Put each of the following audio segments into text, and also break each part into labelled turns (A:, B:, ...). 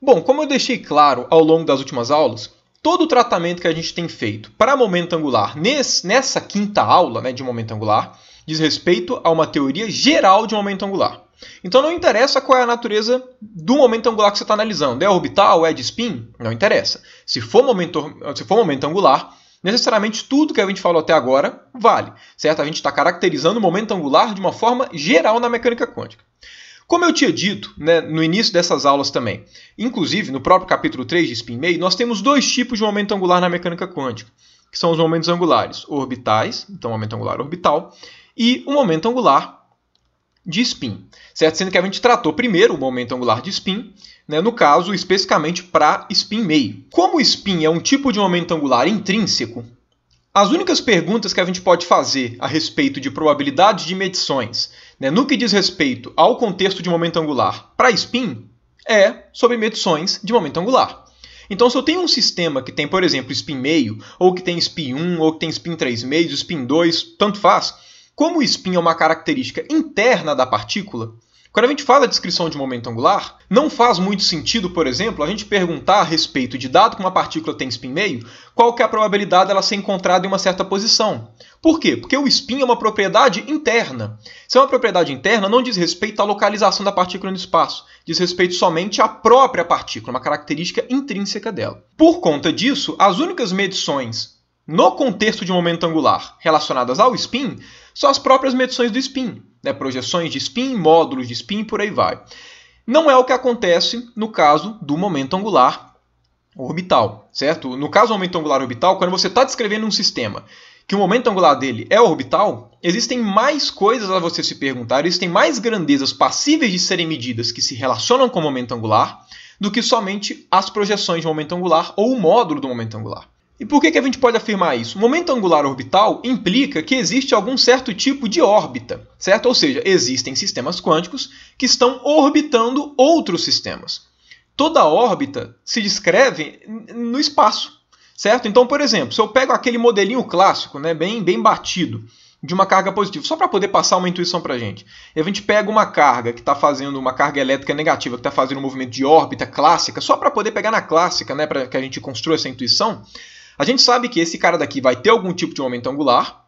A: Bom, como eu deixei claro ao longo das últimas aulas, todo o tratamento que a gente tem feito para momento angular nessa quinta aula, né, de momento angular diz respeito a uma teoria geral de momento angular. Então não interessa qual é a natureza do momento angular que você está analisando. É orbital? É de spin? Não interessa. Se for momento angular, necessariamente tudo que a gente falou até agora vale. Certo? A gente está caracterizando o momento angular de uma forma geral na mecânica quântica. Como eu tinha dito, né, no início dessas aulas também, inclusive no próprio capítulo 3 de spin meio, nós temos dois tipos de momento angular na mecânica quântica, que são os momentos angulares orbitais, então momento angular orbital, e o momento angular de spin, certo? Sendo que a gente tratou primeiro o momento angular de spin, né, no caso especificamente para spin meio. Como o spin é um tipo de momento angular intrínseco, as únicas perguntas que a gente pode fazer a respeito de probabilidade de medições, né, no que diz respeito ao contexto de momento angular para spin, é sobre medições de momento angular. Então, se eu tenho um sistema que tem, por exemplo, spin meio, ou que tem spin 1, ou que tem spin 3 meios, spin 2, tanto faz, como o spin é uma característica interna da partícula, quando a gente fala a descrição de momento angular, não faz muito sentido, por exemplo, a gente perguntar a respeito de, dado que uma partícula tem spin meio, qual que é a probabilidade dela ser encontrada em uma certa posição. Por quê? Porque o spin é uma propriedade interna. Se é uma propriedade interna, não diz respeito à localização da partícula no espaço, diz respeito somente à própria partícula, uma característica intrínseca dela. Por conta disso, as únicas medições no contexto de momento angular relacionadas ao spin são as próprias medições do spin, né? Projeções de spin, módulos de spin, por aí vai. Não é o que acontece no caso do momento angular orbital, certo? No caso do momento angular orbital, quando você está descrevendo um sistema que o momento angular dele é orbital, existem mais coisas a você se perguntar, existem mais grandezas passíveis de serem medidas que se relacionam com o momento angular do que somente as projeções de momento angular ou o módulo do momento angular. E por que a gente pode afirmar isso? O momento angular orbital implica que existe algum certo tipo de órbita, certo? Ou seja, existem sistemas quânticos que estão orbitando outros sistemas. Toda órbita se descreve no espaço, certo? Então, por exemplo, se eu pego aquele modelinho clássico, né, bem batido, de uma carga positiva, só para poder passar uma intuição para a gente. E a gente pega uma carga que está fazendo uma carga elétrica negativa, que está fazendo um movimento de órbita clássica, só para poder pegar na clássica, né, para que a gente construa essa intuição. A gente sabe que esse cara daqui vai ter algum tipo de momento angular,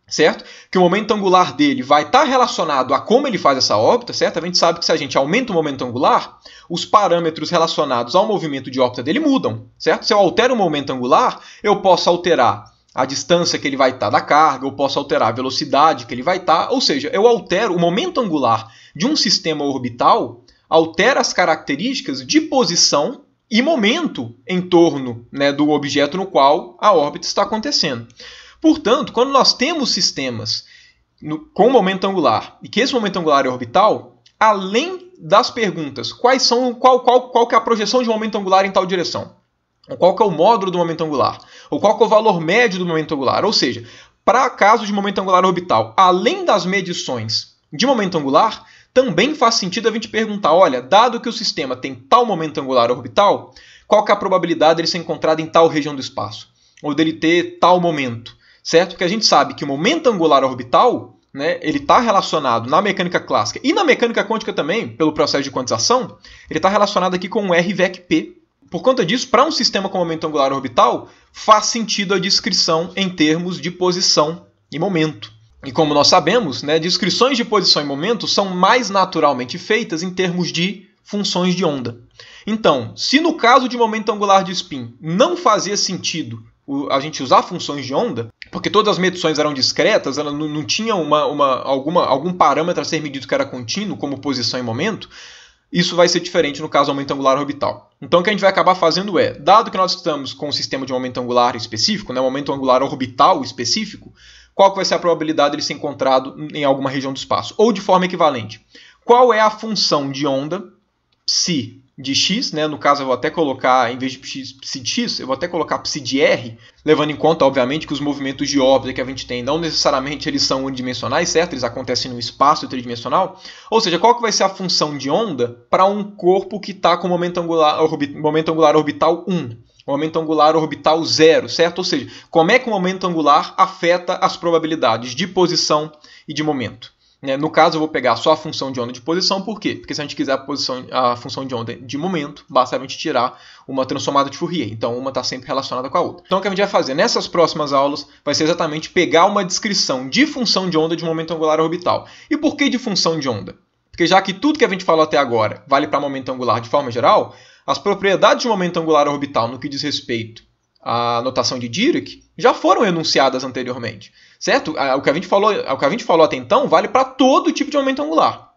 A: certo? Que o momento angular dele vai estar relacionado a como ele faz essa órbita, certo? A gente sabe que se a gente aumenta o momento angular, os parâmetros relacionados ao movimento de órbita dele mudam, certo? Se eu altero o momento angular, eu posso alterar a distância que ele vai estar da carga, eu posso alterar a velocidade que ele vai estar, ou seja, eu altero o momento angular de um sistema orbital, altera as características de posição e momento em torno, né, do objeto no qual a órbita está acontecendo. Portanto, quando nós temos sistemas com momento angular e que esse momento angular é orbital, além das perguntas qual que é a projeção de momento angular em tal direção, ou qual que é o módulo do momento angular, ou qual que é o valor médio do momento angular, ou seja, para caso de momento angular orbital, além das medições de momento angular, também faz sentido a gente perguntar, olha, dado que o sistema tem tal momento angular orbital, qual que é a probabilidade dele ser encontrado em tal região do espaço? Ou dele ter tal momento, certo? Porque a gente sabe que o momento angular orbital, né, ele está relacionado na mecânica clássica e na mecânica quântica também, pelo processo de quantização, ele está relacionado aqui com o RVEC-P. Por conta disso, para um sistema com momento angular orbital, faz sentido a descrição em termos de posição e momento. E como nós sabemos, né, descrições de posição e momento são mais naturalmente feitas em termos de funções de onda. Então, se no caso de momento angular de spin não fazia sentido a gente usar funções de onda, porque todas as medições eram discretas, ela não tinha algum parâmetro a ser medido que era contínuo, como posição e momento, isso vai ser diferente no caso do momento angular orbital. Então o que a gente vai acabar fazendo é, dado que nós estamos com um sistema de momento angular específico, né, um momento angular orbital específico, qual que vai ser a probabilidade de ele ser encontrado em alguma região do espaço? Ou de forma equivalente, qual é a função de onda psi de x, né? No caso eu vou até colocar, em vez de psi de x, eu vou até colocar psi de r, levando em conta, obviamente, que os movimentos de órbita que a gente tem não necessariamente eles são unidimensionais, certo? Eles acontecem no espaço tridimensional. Ou seja, qual que vai ser a função de onda para um corpo que está com momento angular orbital 1? Momento angular orbital 0, certo? Ou seja, como é que o momento angular afeta as probabilidades de posição e de momento? No caso, eu vou pegar só a função de onda de posição. Por quê? Porque se a gente quiser a função de onda de momento, basta a gente tirar uma transformada de Fourier. Então, uma está sempre relacionada com a outra. Então, o que a gente vai fazer nessas próximas aulas vai ser exatamente pegar uma descrição de função de onda de momento angular orbital. E por que de função de onda? Porque já que tudo que a gente falou até agora vale para momento angular de forma geral, as propriedades de momento angular orbital no que diz respeito à notação de Dirac já foram enunciadas anteriormente. Certo? O que a gente falou até então vale para todo tipo de momento angular.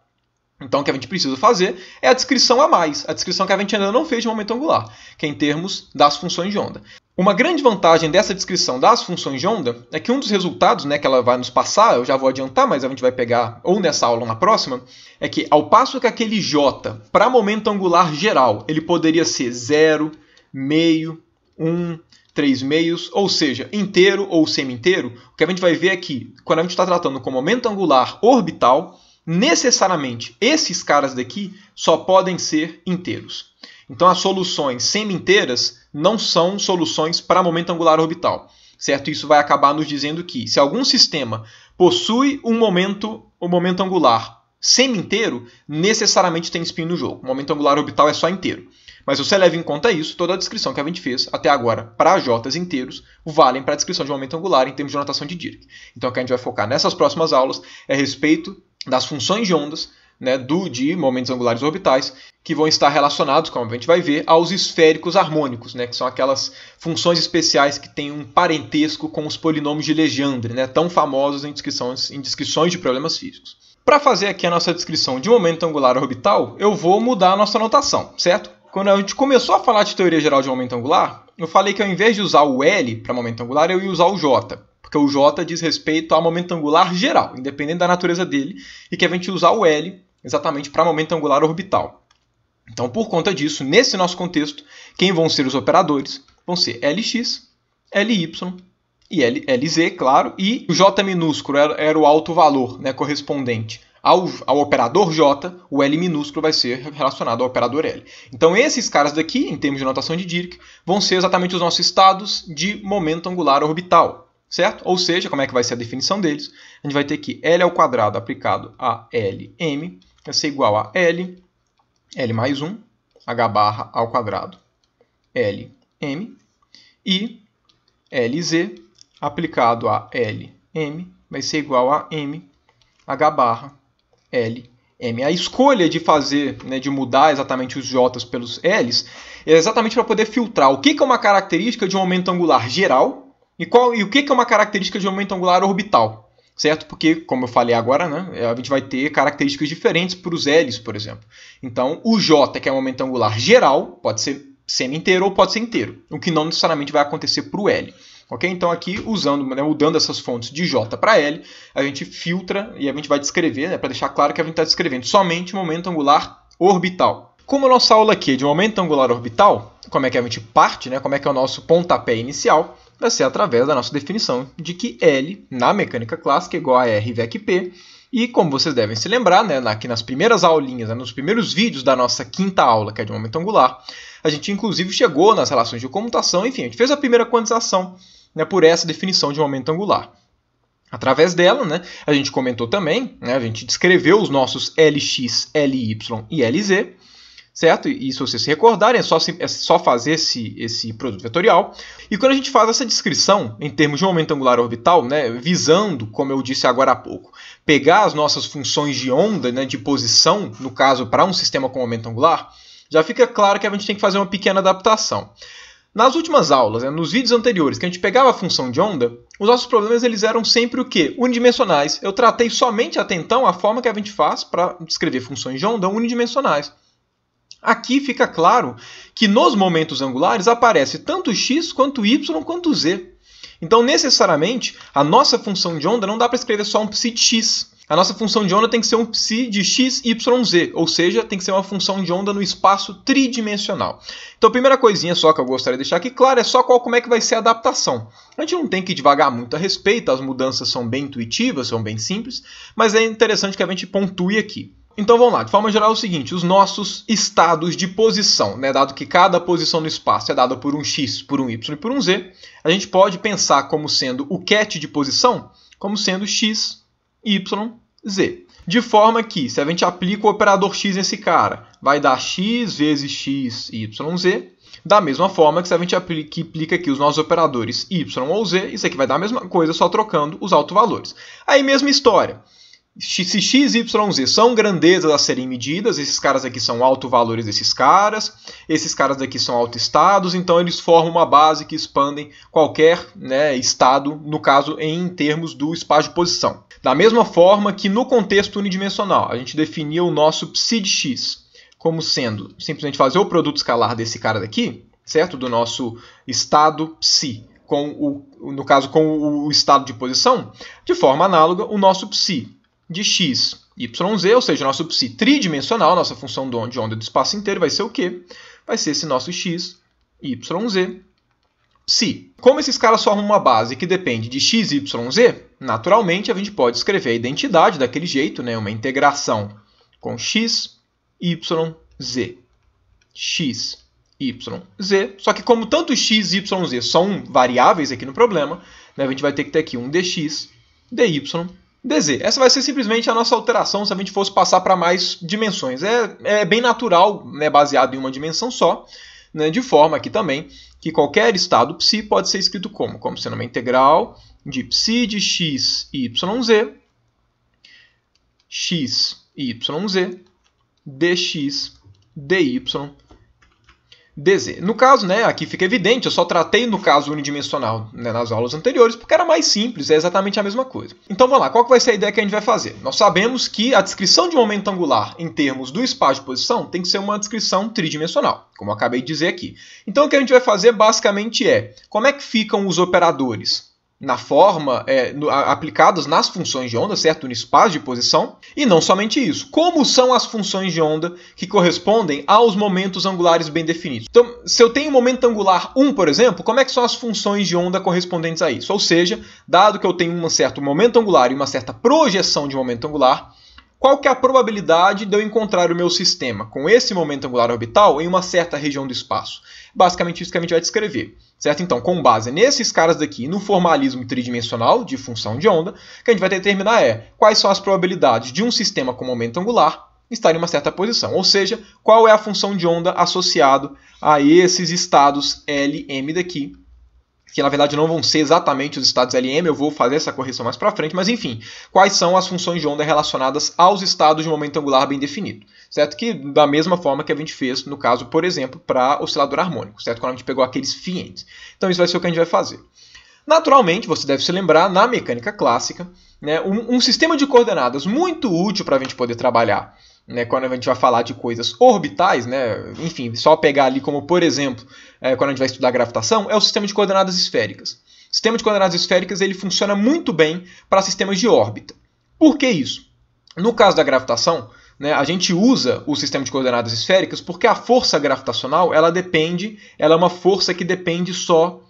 A: Então, o que a gente precisa fazer é a descrição a mais, a descrição que a gente ainda não fez de momento angular, que é em termos das funções de onda. Uma grande vantagem dessa descrição das funções de onda é que um dos resultados, que ela vai nos passar, eu já vou adiantar, mas a gente vai pegar ou nessa aula ou na próxima, é que ao passo que aquele J, para momento angular geral, ele poderia ser 0, meio, 1, 3 meios, ou seja, inteiro ou semi-inteiro, o que a gente vai ver é que, quando a gente está tratando com momento angular orbital, necessariamente esses caras daqui só podem ser inteiros. Então, as soluções semi-inteiras não são soluções para momento angular orbital. Certo? Isso vai acabar nos dizendo que, se algum sistema possui um momento angular semi-inteiro, necessariamente tem spin no jogo. O momento angular orbital é só inteiro. Mas se você leva em conta isso, toda a descrição que a gente fez até agora para J's inteiros valem para a descrição de momento angular em termos de notação de Dirac. Então, o que a gente vai focar nessas próximas aulas é a respeito das funções de ondas de momentos angulares orbitais, que vão estar relacionados, como a gente vai ver, aos esféricos harmônicos, que são aquelas funções especiais que têm um parentesco com os polinômios de Legendre, tão famosos em descrições de problemas físicos. Para fazer aqui a nossa descrição de momento angular orbital, eu vou mudar a nossa notação, certo? Quando a gente começou a falar de teoria geral de momento angular, eu falei que ao invés de usar o L para momento angular, eu ia usar o J, porque o J diz respeito ao momento angular geral, independente da natureza dele, e que a gente ia usar o L exatamente para momento angular orbital. Então, por conta disso, nesse nosso contexto, quem vão ser os operadores? Vão ser Lx, Ly e Lz, claro, e o J minúsculo era o alto valor correspondente ao operador J, o L minúsculo vai ser relacionado ao operador L. Então, esses caras daqui, em termos de notação de Dirac, vão ser exatamente os nossos estados de momento angular orbital. Certo? Ou seja, como é que vai ser a definição deles? A gente vai ter que L ao quadrado aplicado a Lm vai ser igual a L mais 1, H barra ao quadrado Lm, e Lz aplicado a Lm vai ser igual a M, H barra Lm. A escolha de fazer, de mudar exatamente os J's pelos L's, é exatamente para poder filtrar o que é uma característica de um momento angular geral e o que é uma característica de momento angular orbital. Certo? Porque, como eu falei agora, a gente vai ter características diferentes para os L's, por exemplo. Então, o J, que é um momento angular geral, pode ser semi-inteiro ou pode ser inteiro, o que não necessariamente vai acontecer para o L. Okay? Então, aqui, mudando essas fontes de J para L, a gente filtra e a gente vai descrever, para deixar claro que a gente está descrevendo somente momento angular orbital. Como a nossa aula aqui é de momento angular orbital, como é que a gente parte, como é que é o nosso pontapé inicial, vai ser através da nossa definição de que L, na mecânica clássica, é igual a R VEC P. E como vocês devem se lembrar, aqui nas primeiras aulinhas, nos primeiros vídeos da nossa quinta aula, que é de momento angular, a gente inclusive chegou nas relações de comutação, enfim, a gente fez a primeira quantização por essa definição de momento angular. Através dela, a gente comentou também, a gente descreveu os nossos Lx, Ly e Lz, certo? E se vocês se recordarem, é só fazer esse produto vetorial. E quando a gente faz essa descrição em termos de momento angular orbital, visando, como eu disse agora há pouco, pegar as nossas funções de onda, de posição, no caso, para um sistema com momento angular, já fica claro que a gente tem que fazer uma pequena adaptação. Nas últimas aulas, nos vídeos anteriores, que a gente pegava a função de onda, os nossos problemas eles eram sempre o quê? Unidimensionais. Eu tratei somente até então a forma que a gente faz para descrever funções de onda unidimensionais. Aqui fica claro que nos momentos angulares aparece tanto x, quanto y, quanto z. Então, necessariamente, a nossa função de onda não dá para escrever só um psi de x. A nossa função de onda tem que ser um psi de x, y, z, ou seja, tem que ser uma função de onda no espaço tridimensional. Então, a primeira coisinha só que eu gostaria de deixar aqui claro é só como é que vai ser a adaptação. A gente não tem que devagar muito a respeito, as mudanças são bem intuitivas, são bem simples, mas é interessante que a gente pontue aqui. Então vamos lá, de forma geral é o seguinte, os nossos estados de posição, dado que cada posição no espaço é dada por um x, por um y e por um z, a gente pode pensar como sendo o ket de posição como sendo x, y, z. De forma que, se a gente aplica o operador x nesse cara, vai dar x vezes x, y, z. Da mesma forma que se a gente aplica aqui os nossos operadores y ou z, isso aqui vai dar a mesma coisa, só trocando os autovalores. Aí, mesma história. Se x, y, z são grandezas a serem medidas, esses caras aqui são autovalores desses caras, esses caras daqui são autoestados, então eles formam uma base que expandem qualquer, né, estado, no caso, em termos do espaço de posição. Da mesma forma que no contexto unidimensional, a gente definia o nosso psi de x como sendo simplesmente fazer o produto escalar desse cara daqui, certo? Do nosso estado psi, no caso com o estado de posição, de forma análoga, o nosso psi de x, y, z, ou seja, nosso psi tridimensional, nossa função de onda do espaço inteiro, vai ser o quê? Vai ser esse nosso x, y, z, psi. Como esses caras formam uma base que depende de x, y, z, naturalmente a gente pode escrever a identidade daquele jeito, né? Uma integração com x, y, z. X, y, z. Só que como tanto x, y, z são variáveis aqui no problema, né, a gente vai ter que ter aqui um dx, dy, dz. Essa vai ser simplesmente a nossa alteração se a gente fosse passar para mais dimensões. É bem natural, né, baseado em uma dimensão só, né, de forma aqui também que qualquer estado psi pode ser escrito como sendo uma integral de psi de x, y, z, x, y, z, dx, dy, dz. No caso, né, aqui fica evidente, eu só tratei no caso unidimensional, né, nas aulas anteriores, porque era mais simples, é exatamente a mesma coisa. Então vamos lá, qual que vai ser a ideia que a gente vai fazer? Nós sabemos que a descrição de momento angular em termos do espaço de posição tem que ser uma descrição tridimensional, como eu acabei de dizer aqui. Então o que a gente vai fazer basicamente é, como é que ficam os operadores na forma, aplicados nas funções de onda, certo? No espaço de posição. E não somente isso. Como são as funções de onda que correspondem aos momentos angulares bem definidos? Então, se eu tenho um momento angular 1, por exemplo, como é que são as funções de onda correspondentes a isso? Ou seja, dado que eu tenho um certo momento angular e uma certa projeção de momento angular, qual que é a probabilidade de eu encontrar o meu sistema com esse momento angular orbital em uma certa região do espaço? Basicamente isso que a gente vai descrever. Certo? Então, com base nesses caras daqui, no formalismo tridimensional de função de onda, o que a gente vai determinar quais são as probabilidades de um sistema com momento angular estar em uma certa posição. Ou seja, qual é a função de onda associado a esses estados LM daqui, que na verdade não vão ser exatamente os estados LM, eu vou fazer essa correção mais para frente, mas enfim, quais são as funções de onda relacionadas aos estados de momento angular bem definido, certo? Que da mesma forma que a gente fez, no caso, por exemplo, para oscilador harmônico, certo? Quando a gente pegou aqueles fientes. Então isso vai ser o que a gente vai fazer. Naturalmente, você deve se lembrar, na mecânica clássica, né, um sistema de coordenadas muito útil para a gente poder trabalhar, né, quando a gente vai falar de coisas orbitais, né, enfim, só pegar ali como, por exemplo, quando a gente vai estudar gravitação, é o sistema de coordenadas esféricas. O sistema de coordenadas esféricas ele funciona muito bem para sistemas de órbita. Por que isso? No caso da gravitação, né, a gente usa o sistema de coordenadas esféricas porque a força gravitacional ela é uma força que depende só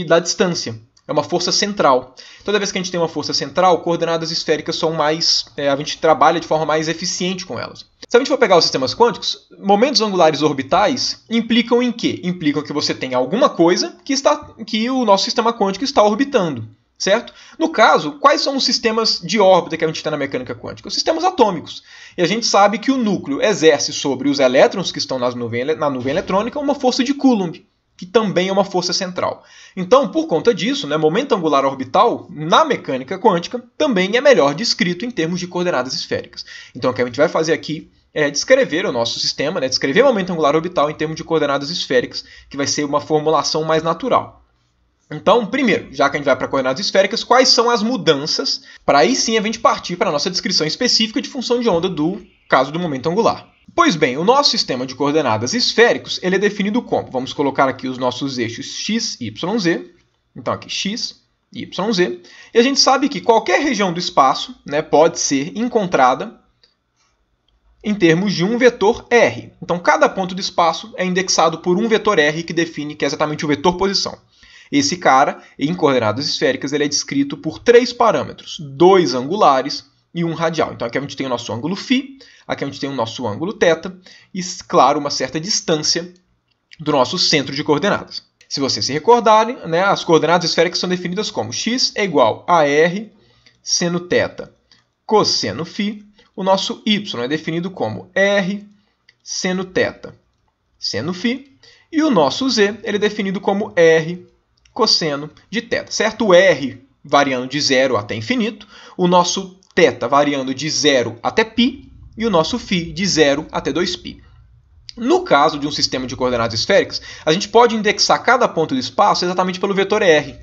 A: da distância. É uma força central. Toda vez que a gente tem uma força central, coordenadas esféricas são mais... a gente trabalha de forma mais eficiente com elas. Se a gente for pegar os sistemas quânticos, momentos angulares orbitais implicam em quê? Implicam que você tem alguma coisa que o nosso sistema quântico está orbitando. Certo? No caso, quais são os sistemas de órbita que a gente tem na mecânica quântica? Os sistemas atômicos. E a gente sabe que o núcleo exerce sobre os elétrons que estão na nuvem eletrônica uma força de Coulomb, que também é uma força central. Então, por conta disso, né, momento angular orbital, na mecânica quântica, também é melhor descrito em termos de coordenadas esféricas. Então, o que a gente vai fazer aqui é descrever o nosso sistema, né, descrever momento angular orbital em termos de coordenadas esféricas, que vai ser uma formulação mais natural. Então, primeiro, já que a gente vai para coordenadas esféricas, quais são as mudanças, para aí sim a gente partir para a nossa descrição específica de função de onda do caso do momento angular. Pois bem, o nosso sistema de coordenadas esféricos ele é definido como? Vamos colocar aqui os nossos eixos x, y, z. Então aqui x, y, z. E a gente sabe que qualquer região do espaço, né, pode ser encontrada em termos de um vetor R. Então cada ponto do espaço é indexado por um vetor R que define que é exatamente o vetor posição. Esse cara, em coordenadas esféricas, ele é descrito por 3 parâmetros, 2 angulares e 1 radial. Então aqui a gente tem o nosso ângulo φ, aqui a gente tem o nosso ângulo θ e, claro, uma certa distância do nosso centro de coordenadas. Se vocês se recordarem, né, as coordenadas esféricas são definidas como x é igual a r seno θ cosseno φ. O nosso y é definido como r seno θ seno φ. E o nosso z ele é definido como r cosseno de θ, certo? O r variando de 0 até infinito, o nosso θ variando de 0 até π e o nosso φ de 0 até 2π. No caso de um sistema de coordenadas esféricas, a gente pode indexar cada ponto do espaço exatamente pelo vetor r.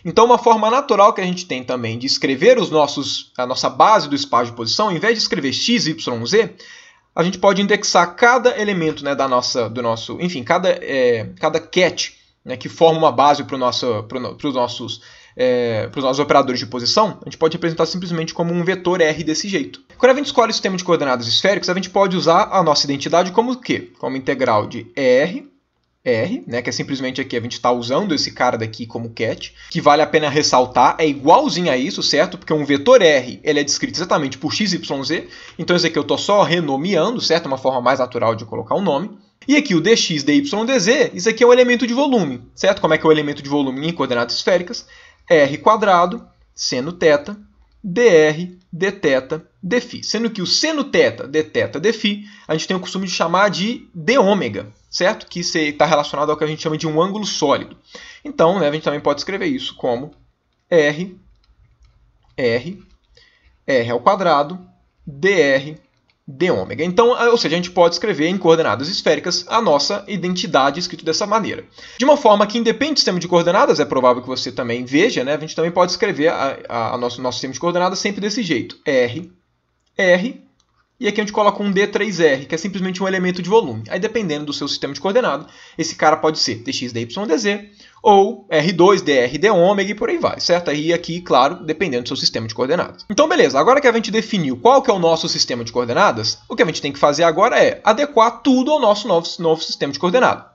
A: Então, uma forma natural que a gente tem também de escrever a nossa base do espaço de posição, ao invés de escrever x, y, z, a gente pode indexar cada elemento, né, enfim, cada ket, né, que forma uma base para os nossos operadores de posição, a gente pode representar simplesmente como um vetor r desse jeito. Quando a gente escolhe o sistema de coordenadas esféricas, a gente pode usar a nossa identidade como o quê? Como integral de r, né, que é simplesmente aqui, a gente está usando esse cara daqui como ket, que vale a pena ressaltar, é igualzinho a isso, certo? Porque um vetor r ele é descrito exatamente por x, y, z, então esse aqui eu estou só renomeando, certo? Uma forma mais natural de colocar o nome. E aqui o dx, dy, dz, isso aqui é um elemento de volume, certo? Como é que é o elemento de volume em coordenadas esféricas? r² seno θ dr dθ dφ. Sendo que o seno θ dθ dφ a gente tem o costume de chamar de dômega, certo? Que está relacionado ao que a gente chama de um ângulo sólido. Então, né, a gente também pode escrever isso como r ao quadrado dr dômega. Então, ou seja, a gente pode escrever em coordenadas esféricas a nossa identidade escrito dessa maneira. De uma forma que independe do sistema de coordenadas, é provável que você também veja, né? A gente também pode escrever nosso sistema de coordenadas sempre desse jeito. R, e aqui a gente coloca um D3R, que é simplesmente um elemento de volume. Aí, dependendo do seu sistema de coordenada, esse cara pode ser dx, dy, dz, ou R2, dr, dômega e por aí vai, certo? Aí aqui, claro, dependendo do seu sistema de coordenadas. Então, beleza. Agora que a gente definiu qual que é o nosso sistema de coordenadas, o que a gente tem que fazer agora é adequar tudo ao nosso novo sistema de coordenadas.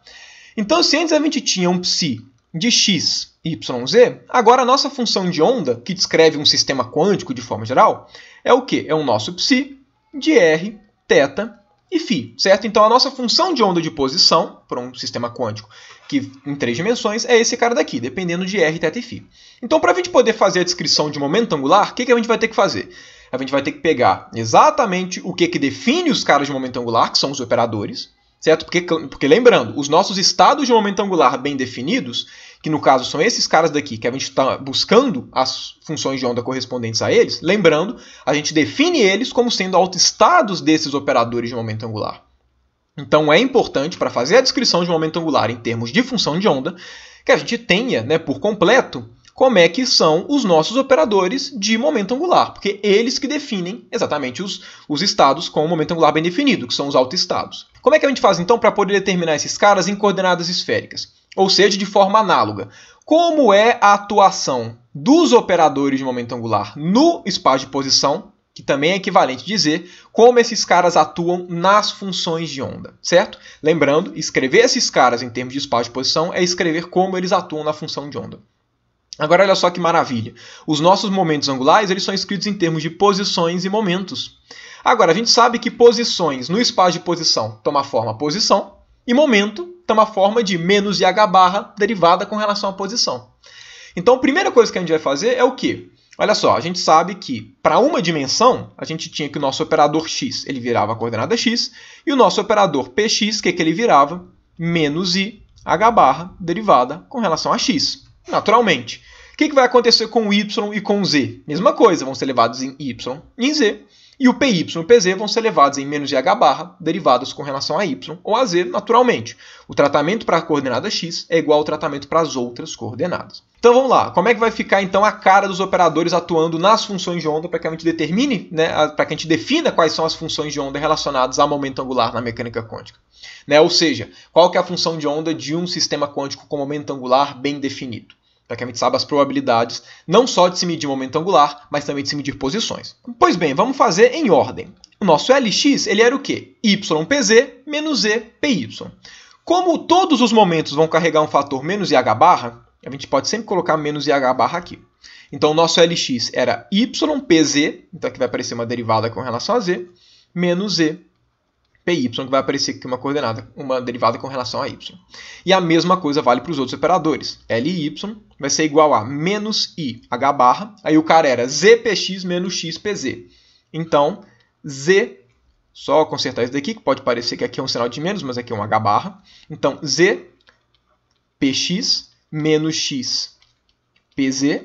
A: Então, se antes a gente tinha um psi de x, y, z, agora a nossa função de onda, que descreve um sistema quântico de forma geral, é o quê? É o nosso psi de r, θ e φ, certo? Então, a nossa função de onda de posição, para um sistema quântico que em 3 dimensões, é esse cara daqui, dependendo de r, θ e φ. Então, para a gente poder fazer a descrição de momento angular, o que a gente vai ter que fazer? A gente vai ter que pegar exatamente o que define os caras de momento angular, que são os operadores, certo? Porque lembrando, os nossos estados de momento angular bem definidos, que no caso são esses caras daqui, que a gente está buscando as funções de onda correspondentes a eles, lembrando, a gente define eles como sendo autoestados desses operadores de momento angular. Então é importante, para fazer a descrição de momento angular em termos de função de onda, que a gente tenha, né, por completo como é que são os nossos operadores de momento angular, porque eles que definem exatamente os estados com o momento angular bem definido, que são os autoestados. Como é que a gente faz, então, para poder determinar esses caras em coordenadas esféricas? Ou seja, de forma análoga. Como é a atuação dos operadores de momento angular no espaço de posição, que também é equivalente dizer como esses caras atuam nas funções de onda, certo? Lembrando, escrever esses caras em termos de espaço de posição é escrever como eles atuam na função de onda. Agora, olha só que maravilha. Os nossos momentos angulares eles são escritos em termos de posições e momentos. Agora, a gente sabe que posições no espaço de posição toma a forma posição e momento toma a forma de menos IH barra derivada com relação à posição. Então, a primeira coisa que a gente vai fazer é o quê? Olha só, a gente sabe que para uma dimensão, a gente tinha que o nosso operador x ele virava a coordenada x e o nosso operador px, que ele virava? Menos IH barra derivada com relação a x. Naturalmente. O que vai acontecer com o y e com o z? Mesma coisa, vão ser levados em y e em z. E o py e o pz vão ser levados em menos IH barra, derivados com relação a y ou a z, naturalmente. O tratamento para a coordenada x é igual ao tratamento para as outras coordenadas. Então vamos lá, como é que vai ficar então a cara dos operadores atuando nas funções de onda para que a gente determine, né, para que a gente defina quais são as funções de onda relacionadas a momento angular na mecânica quântica? Né? Ou seja, qual que é a função de onda de um sistema quântico com momento angular bem definido? Para que a gente saiba as probabilidades não só de se medir momento angular, mas também de se medir posições. Pois bem, vamos fazer em ordem. O nosso Lx ele era o quê? YPZ menos Z PY. Como todos os momentos vão carregar um fator menos IH barra, a gente pode sempre colocar menos IH barra aqui. Então o nosso Lx era YPZ, então aqui vai aparecer uma derivada com relação a Z, menos Z PY, que vai aparecer aqui uma derivada com relação a y. E a mesma coisa vale para os outros operadores. Ly vai ser igual a menos IH barra, aí o cara era ZPX menos XPZ. Então, Z, só consertar isso daqui, que pode parecer que aqui é um sinal de menos, mas aqui é um H barra. Então, Z, Px menos X, Pz.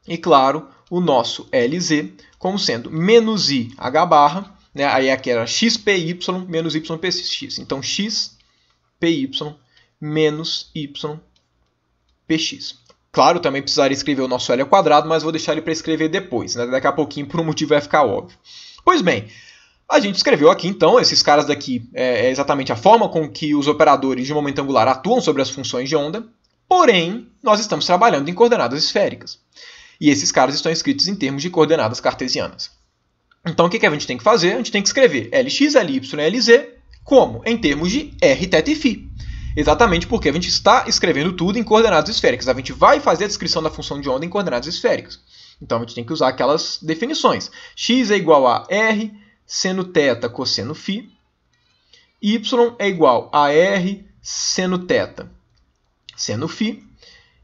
A: E, claro, o nosso LZ como sendo menos I, H barra, né? Aí aqui era XPY menos YPX. Então, XPY menos YPX. Claro, também precisaria escrever o nosso L ao quadrado, mas vou deixar ele para escrever depois, né? Daqui a pouquinho, por um motivo, vai ficar óbvio. Pois bem, a gente escreveu aqui, então, esses caras daqui é exatamente a forma com que os operadores de momento angular atuam sobre as funções de onda, porém, nós estamos trabalhando em coordenadas esféricas. E esses caras estão escritos em termos de coordenadas cartesianas. Então, o que a gente tem que fazer? A gente tem que escrever Lx, Ly, Lz como? Em termos de r, θ e φ. Exatamente porque a gente está escrevendo tudo em coordenadas esféricas. A gente vai fazer a descrição da função de onda em coordenadas esféricas. Então, a gente tem que usar aquelas definições. X é igual a r seno θ cosseno φ. Y é igual a r seno θ seno φ.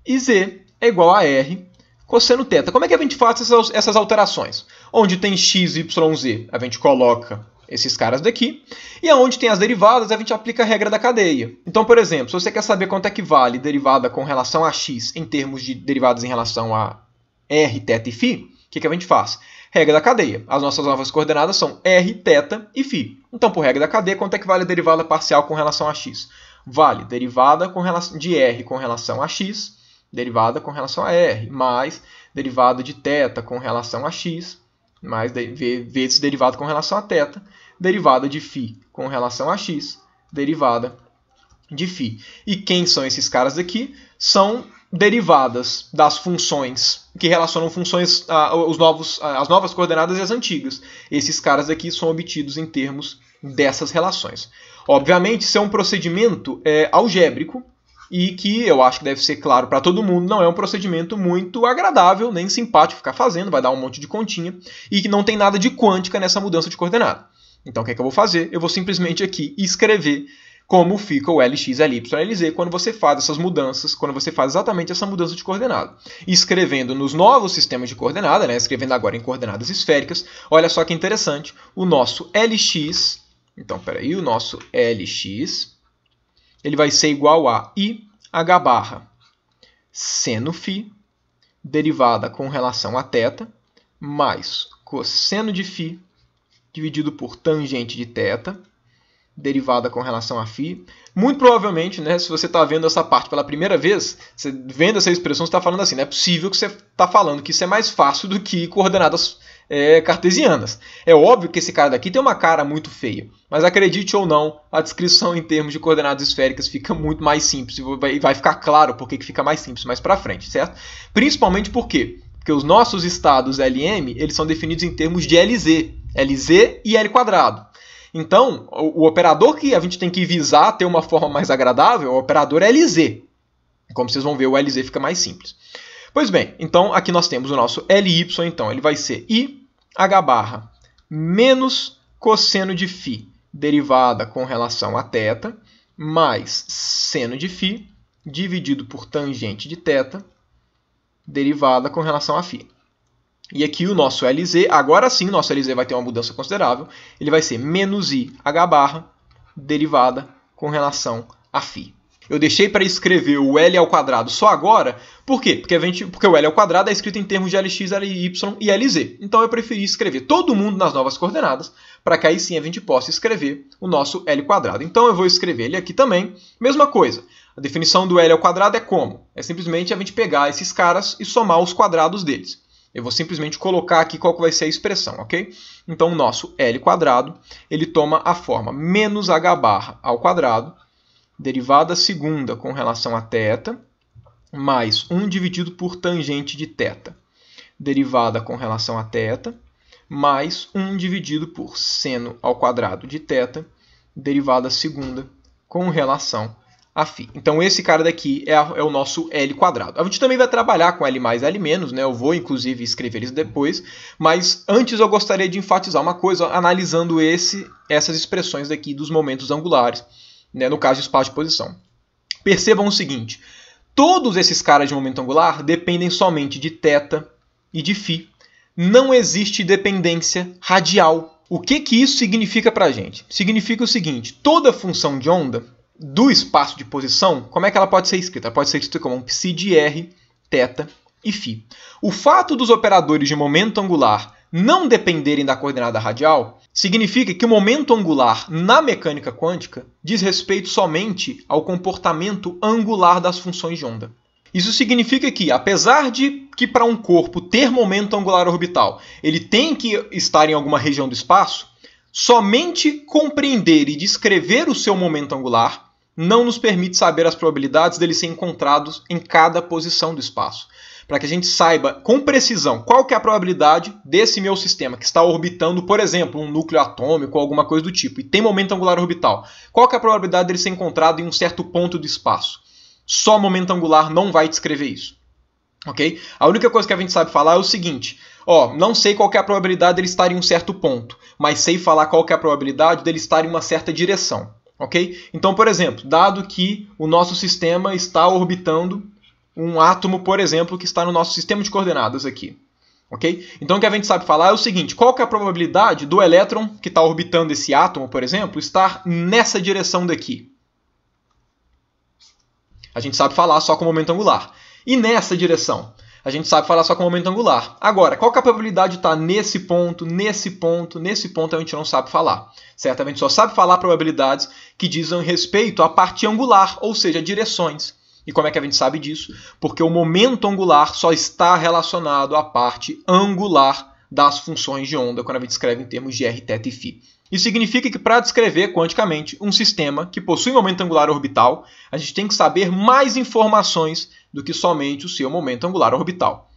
A: E z é igual a r cosseno θ. Como é que a gente faz essas alterações? Onde tem x, y, z, a gente coloca esses caras daqui. E onde tem as derivadas, a gente aplica a regra da cadeia. Então, por exemplo, se você quer saber quanto é que vale derivada com relação a x em termos de derivadas em relação a r, θ e φ, o que a gente faz? Regra da cadeia. As nossas novas coordenadas são r, θ e φ. Então, por regra da cadeia, quanto é que vale a derivada parcial com relação a x? Vale derivada de r com relação a x, derivada com relação a r, mais derivada de θ com relação a x, mais vezes derivada com relação a θ, derivada de φ com relação a x, derivada de φ. E quem são esses caras aqui? São derivadas das funções que relacionam funções, as novas coordenadas e as antigas. Esses caras aqui são obtidos em termos dessas relações. Obviamente, isso é um procedimento algébrico, e que eu acho que deve ser claro para todo mundo, não é um procedimento muito agradável, nem simpático ficar fazendo, vai dar um monte de continha, e que não tem nada de quântica nessa mudança de coordenada. Então, o que é que eu vou fazer? Eu vou simplesmente aqui escrever como fica o Lx, Ly, Lz quando você faz essas mudanças, quando você faz exatamente essa mudança de coordenada. Escrevendo nos novos sistemas de coordenada, né, escrevendo agora em coordenadas esféricas, olha só que interessante, o nosso Lx, então, peraí, o nosso Lx, ele vai ser igual a I h barra seno φ, derivada com relação a θ, mais cosseno de φ, dividido por tangente de θ, derivada com relação a φ. Muito provavelmente, né, se você está vendo essa parte pela primeira vez, você vendo essa expressão, você está falando assim, não é possível que você está falando que isso é mais fácil do que coordenadas cartesianas. É óbvio que esse cara daqui tem uma cara muito feia, mas acredite ou não, a descrição em termos de coordenadas esféricas fica muito mais simples e vai ficar claro por que fica mais simples mais para frente, certo? Principalmente por quê? Porque os nossos estados LM, eles são definidos em termos de LZ e L quadrado. Então, o operador que a gente tem que visar ter uma forma mais agradável é o operador LZ. Como vocês vão ver, o LZ fica mais simples. Pois bem, então aqui nós temos o nosso Ly, então ele vai ser I h barra menos cosseno de φ, derivada com relação a θ, mais seno de φ, dividido por tangente de θ, derivada com relação a φ. E aqui o nosso Lz, agora sim o nosso Lz vai ter uma mudança considerável, ele vai ser menos I h barra, derivada com relação a φ. Eu deixei para escrever o L ao quadrado só agora, por quê? Porque o L ao quadrado é escrito em termos de Lx, Ly e Lz. Então eu preferi escrever todo mundo nas novas coordenadas, para que aí sim a gente possa escrever o nosso L quadrado. Então eu vou escrever ele aqui também, mesma coisa. A definição do L ao quadrado é como? É simplesmente a gente pegar esses caras e somar os quadrados deles. Eu vou simplesmente colocar aqui qual que vai ser a expressão, ok? Então o nosso L quadrado, ele toma a forma menos h barra ao quadrado, derivada segunda com relação a θ, mais 1 dividido por tangente de θ, derivada com relação a θ, mais 1 dividido por seno ao quadrado de θ, derivada segunda com relação a φ. Então esse cara daqui é o nosso L quadrado. A gente também vai trabalhar com L mais L menos, né? Eu vou inclusive escrever isso depois, mas antes eu gostaria de enfatizar uma coisa analisando essas expressões daqui dos momentos angulares, né, no caso de espaço de posição. Percebam o seguinte, todos esses caras de momento angular dependem somente de θ e de φ. não existe dependência radial. O que isso significa para a gente? Significa o seguinte, toda função de onda do espaço de posição, como é que ela pode ser escrita? Ela pode ser escrita como um psi de r, θ e φ. O fato dos operadores de momento angular não dependerem da coordenada radial significa que o momento angular na mecânica quântica diz respeito somente ao comportamento angular das funções de onda. Isso significa que, apesar de que para um corpo ter momento angular orbital, ele tem que estar em alguma região do espaço, somente compreender e descrever o seu momento angular não nos permite saber as probabilidades dele ser encontrados em cada posição do espaço. Para que a gente saiba com precisão qual que é a probabilidade desse meu sistema que está orbitando, por exemplo, um núcleo atômico ou alguma coisa do tipo, e tem momento angular orbital, qual que é a probabilidade dele ser encontrado em um certo ponto do espaço? Só momento angular não vai descrever isso. Okay? A única coisa que a gente sabe falar é o seguinte, não sei qual que é a probabilidade dele estar em um certo ponto, mas sei falar qual que é a probabilidade dele estar em uma certa direção. Okay? Então, por exemplo, dado que o nosso sistema está orbitando um átomo, por exemplo, que está no nosso sistema de coordenadas aqui. Okay? Então o que a gente sabe falar é o seguinte, qual que é a probabilidade do elétron que está orbitando esse átomo, por exemplo, estar nessa direção daqui? A gente sabe falar só com momento angular. E nessa direção? A gente sabe falar só com momento angular. Agora, qual que é a probabilidade de estar nesse ponto, nesse ponto, nesse ponto a gente não sabe falar. Certo? A gente só sabe falar probabilidades que dizem respeito à parte angular, ou seja, direções. E como é que a gente sabe disso? Porque o momento angular só está relacionado à parte angular das funções de onda, quando a gente escreve em termos de r, θ e φ. Isso significa que para descrever quanticamente um sistema que possui momento angular orbital, a gente tem que saber mais informações do que somente o seu momento angular orbital.